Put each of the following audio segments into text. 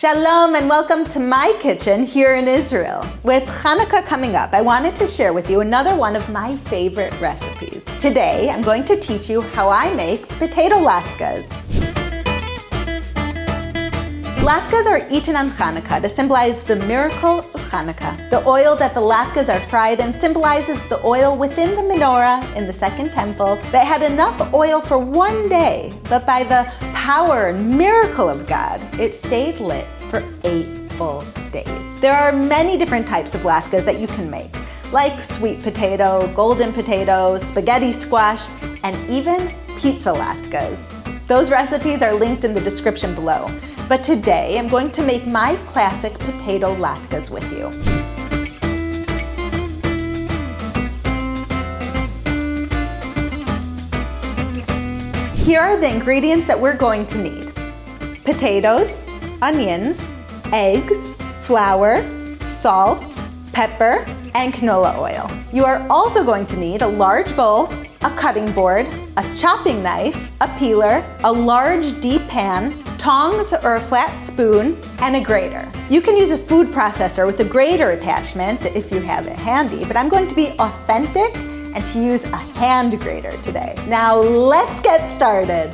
Shalom and welcome to my kitchen here in Israel. With Hanukkah coming up, I wanted to share with you another one of my favorite recipes. Today, I'm going to teach you how I make potato latkes. Latkes are eaten on Hanukkah to symbolize the miracle of Hanukkah. The oil that the latkes are fried in symbolizes the oil within the menorah in the second temple that had enough oil for one day, but by the power and miracle of God, it stayed lit for 8 full days. There are many different types of latkes that you can make, like sweet potato, golden potato, spaghetti squash, and even pizza latkes. Those recipes are linked in the description below. But today, I'm going to make my classic potato latkes with you. Here are the ingredients that we're going to need. Potatoes, onions, eggs, flour, salt, pepper, and canola oil. You are also going to need a large bowl, a cutting board, a chopping knife, a peeler, a large deep pan, tongs or a flat spoon, and a grater. You can use a food processor with a grater attachment if you have it handy, but I'm going to be authentic and to use a hand grater today. Now let's get started.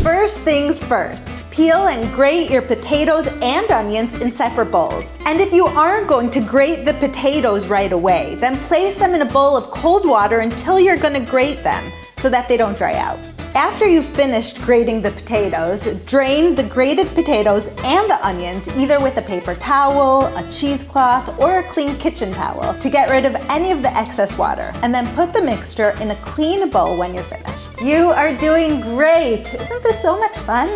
First things first, peel and grate your potatoes and onions in separate bowls. And if you aren't going to grate the potatoes right away, then place them in a bowl of cold water until you're going to grate them so that they don't dry out. After you've finished grating the potatoes, drain the grated potatoes and the onions either with a paper towel, a cheesecloth, or a clean kitchen towel to get rid of any of the excess water. And then put the mixture in a clean bowl when you're finished. You are doing great! Isn't this so much fun?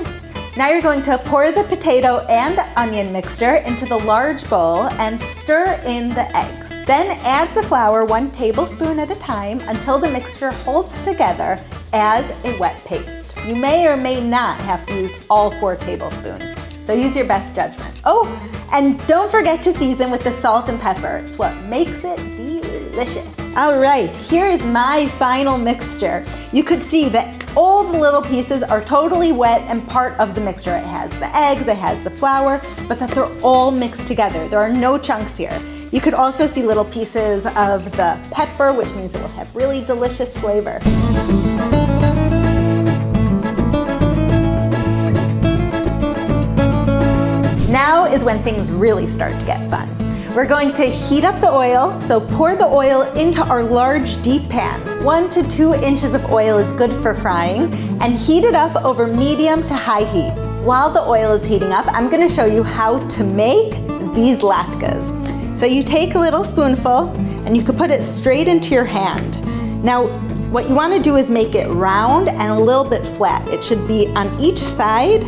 Now you're going to pour the potato and onion mixture into the large bowl and stir in the eggs. Then add the flour 1 tablespoon at a time until the mixture holds together as a wet paste. You may or may not have to use all 4 tablespoons, so use your best judgment. Oh, and don't forget to season with the salt and pepper. It's what makes it delicious. All right, here is my final mixture. You could see that all the little pieces are totally wet and part of the mixture. It has the eggs, it has the flour, but that they're all mixed together. There are no chunks here. You could also see little pieces of the pepper, which means it will have really delicious flavor. Now is when things really start to get fun. We're going to heat up the oil, so pour the oil into our large deep pan. 1 to 2 inches of oil is good for frying, and heat it up over medium to high heat. While the oil is heating up, I'm going to show you how to make these latkes. So you take a little spoonful, and you can put it straight into your hand. Now, what you want to do is make it round and a little bit flat. It should be on each side,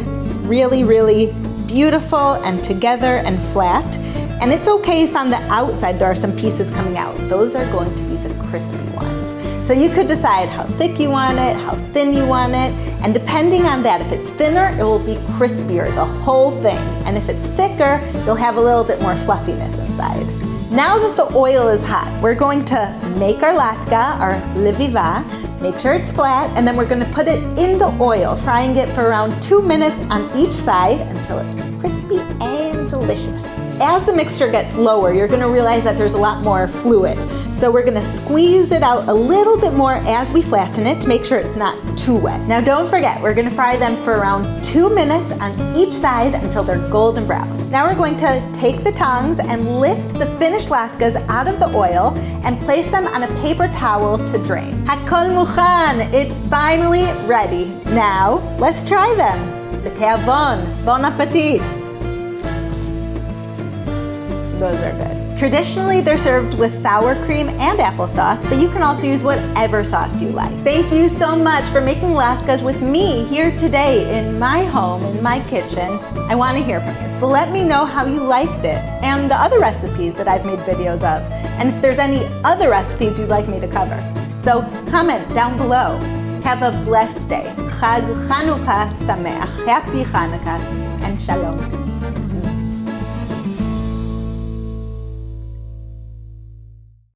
really, really beautiful and together and flat. And it's okay if on the outside there are some pieces coming out. Those are going to be the crispy ones. So you could decide how thick you want it, how thin you want it, and depending on that, if it's thinner, it will be crispier, the whole thing. And if it's thicker, you'll have a little bit more fluffiness inside. Now that the oil is hot, we're going to make our latke, our leviva, make sure it's flat, and then we're going to put it in the oil, frying it for around 2 minutes on each side until it's crispy and delicious. As the mixture gets lower, you're going to realize that there's a lot more fluid. So we're going to squeeze it out a little bit more as we flatten it to make sure it's not too wet. Now don't forget, we're going to fry them for around 2 minutes on each side until they're golden brown. Now we're going to take the tongs and lift the finished latkes out of the oil and place them on a paper towel to drain. Hakol mukhan, it's finally ready. Now let's try them. B'teavon, bon appetit. Those are good. Traditionally, they're served with sour cream and applesauce, but you can also use whatever sauce you like. Thank you so much for making latkes with me here today in my home, in my kitchen. I want to hear from you, so let me know how you liked it and the other recipes that I've made videos of, and if there's any other recipes you'd like me to cover. So comment down below. Have a blessed day. Chag Hanukkah Sameach. Happy Hanukkah and Shalom.